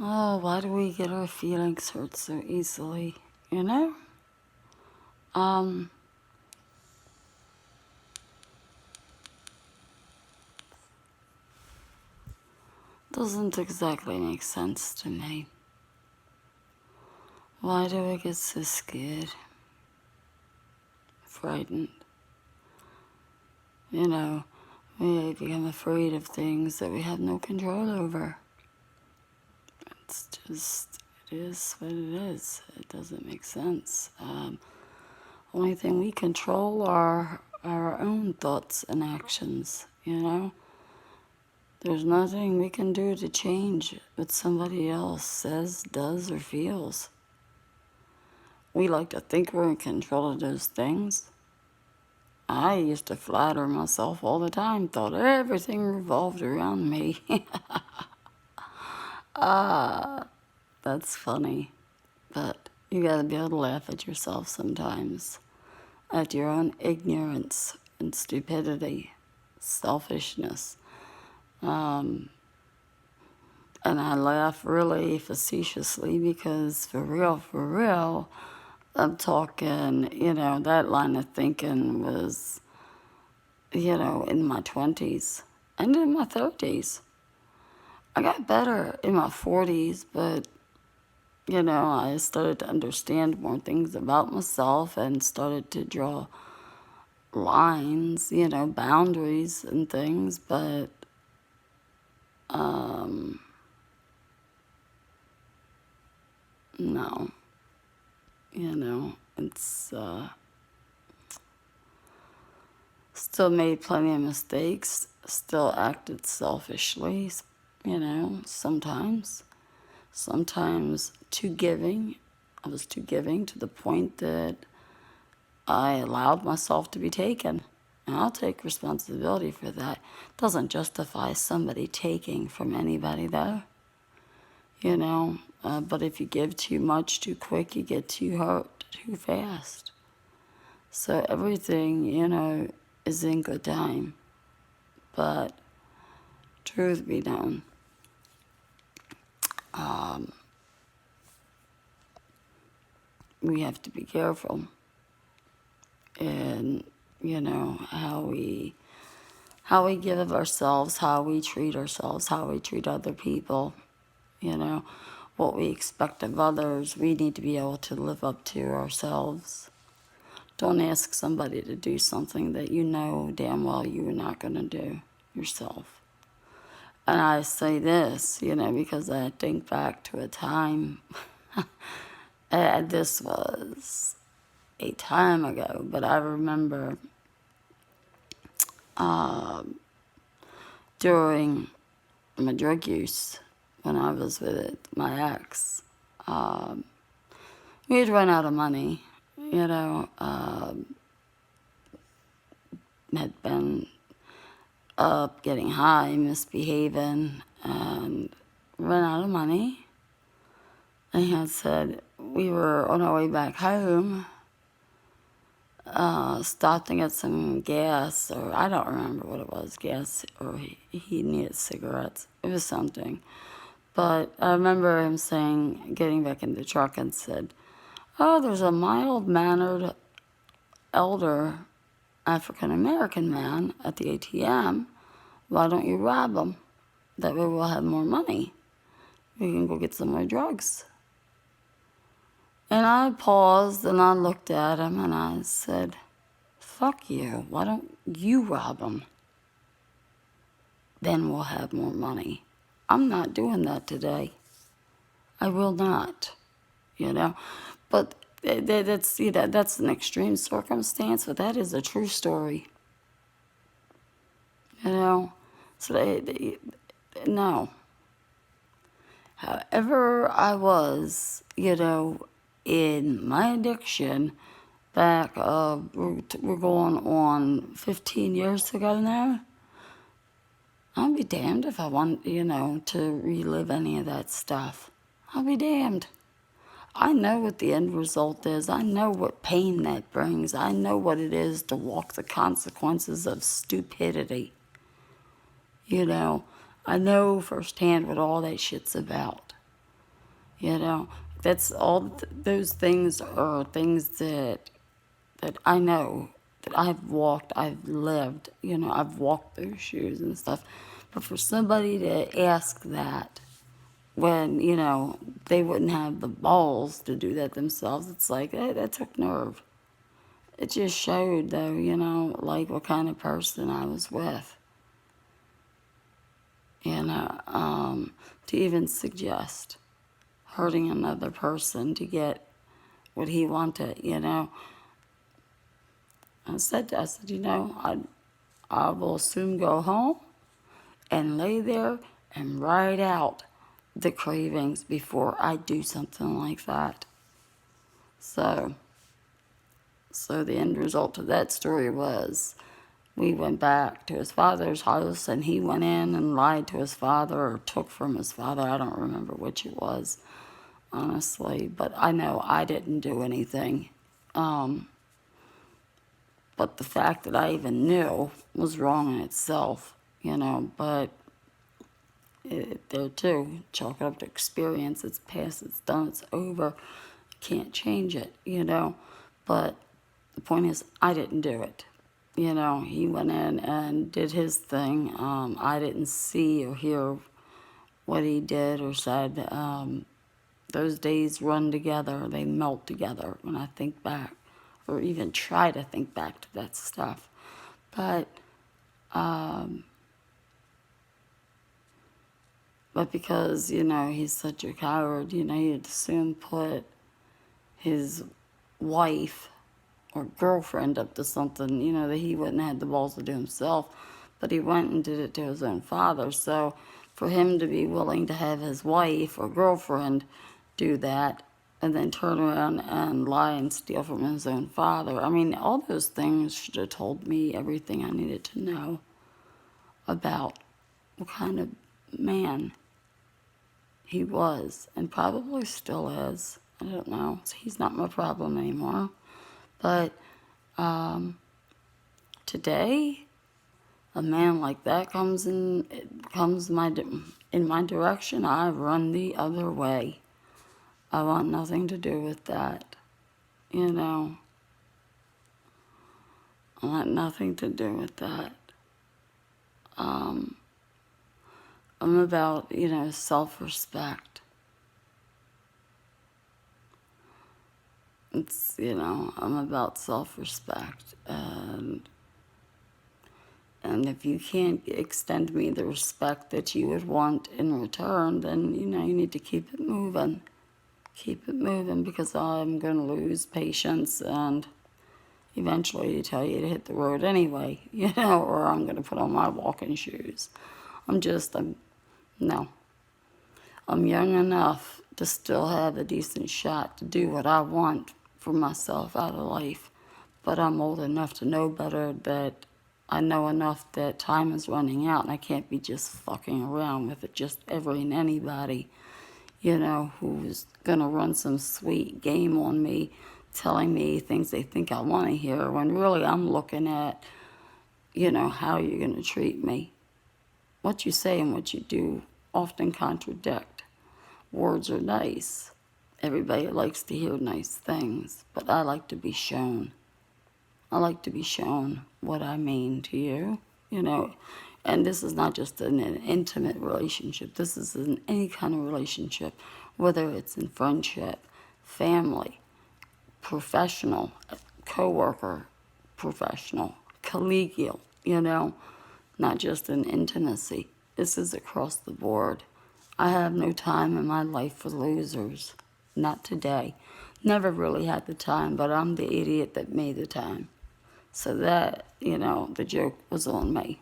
Oh, why do we get our feelings hurt so easily? You know? Um, doesn't exactly make sense to me. Why do we get so scared? Frightened? You know, we become afraid of things that we have no control over. It's just, it is what it is. It doesn't make sense. Only thing we control are our own thoughts and actions, you know? There's nothing we can do to change what somebody else says, does, or feels. We like to think we're in control of those things. I used to flatter myself all the time, thought everything revolved around me. That's funny. But you gotta be able to laugh at yourself sometimes, at your own ignorance and stupidity, selfishness. And I laugh really facetiously because for real, I'm talking, that line of thinking was, in my 20s and in my 30s. I got better in my 40s, but, I started to understand more things about myself and started to draw lines, boundaries and things, but, no. It's still made plenty of mistakes, still acted selfishly, sometimes. Sometimes too giving. I was too giving to the point that I allowed myself to be taken. And I'll take responsibility for that. Doesn't justify somebody taking from anybody though. But if you give too much too quick, you get too hurt too fast. So everything, is in good time. But truth be known, we have to be careful in, how we give of ourselves, how we treat ourselves, how we treat other people, what we expect of others. We need to be able to live up to ourselves. Don't ask somebody to do something that you know damn well you're not going to do yourself. And I say this, because I think back to a time, and this was a time ago, but I remember during my drug use, when I was with my ex, we had run out of money, had been up, getting high, misbehaving, and ran out of money. And he had said, we were on our way back home, stopped to get some gas, or I don't remember what it was, gas, or he needed cigarettes. It was something. But I remember him saying, getting back in the truck and said, oh, there's a mild-mannered elder African-American man at the ATM. Why don't you rob him? That way we'll have more money. We can go get some more drugs. And I paused and I looked at him and I said, fuck you. Why don't you rob him? Then we'll have more money. I'm not doing that today. I will not, But that's an extreme circumstance, but that is a true story. So no. However I was, in my addiction back, we're going on 15 years ago now. I'll be damned if I want, to relive any of that stuff. I'll be damned. I know what the end result is. I know what pain that brings. I know what it is to walk the consequences of stupidity. I know firsthand what all that shit's about. You know, that's all. Those things are things that I know, that I've walked, I've lived. You know, I've walked those shoes and stuff. But for somebody to ask that when, you know, they wouldn't have the balls to do that themselves, it's like, that took nerve. It just showed, though, you know, like what kind of person I was with. You know, to even suggest hurting another person to get what he wanted, you know. I said, you know, I will soon go home and lay there and ride out the cravings before I do something like that. So the end result of that story was we went back to his father's house, and he went in and lied to his father, or took from his father. I don't remember which it was, honestly, but I know I didn't do anything. But the fact that I even knew was wrong in itself, you know. But there too, chalk it up to experience. It's past, it's done, it's over. Can't change it, you know. But the point is, I didn't do it. You know, he went in and did his thing. I didn't see or hear what he did or said. Those days run together, they melt together when I think back, or even try to think back to that stuff. But because, you know, he's such a coward, you know, he'd soon put his wife or girlfriend up to something, you know, that he wouldn't have the balls to do himself. But he went and did it to his own father. So for him to be willing to have his wife or girlfriend do that and then turn around and lie and steal from his own father, I mean, all those things should have told me everything I needed to know about what kind of man he was, and probably still is. I don't know. He's not my problem anymore. But today, a man like that comes in my direction, I run the other way. I want nothing to do with that. You know, I want nothing to do with that. I'm about, you know, self-respect. It's, you know, I'm about self-respect. And if you can't extend me the respect that you would want in return, then, you know, you need to keep it moving. Keep it moving, because I'm going to lose patience and eventually tell you to hit the road anyway, you know, or I'm going to put on my walking shoes. No. I'm young enough to still have a decent shot to do what I want for myself out of life. But I'm old enough to know better, that I know enough that time is running out and I can't be just fucking around with it, just every and anybody, you know, who's going to run some sweet game on me, telling me things they think I want to hear, when really I'm looking at, you know, how you're going to treat me. What you say and what you do often contradict. Words are nice. Everybody likes to hear nice things, but I like to be shown. I like to be shown what I mean to you, you know. And this is not just an intimate relationship. This is in any kind of relationship, whether it's in friendship, family, professional, co-worker, professional, collegial, you know, not just in intimacy. This is across the board. I have no time in my life for losers. Not today. Never really had the time, but I'm the idiot that made the time. So that, you know, the joke was on me.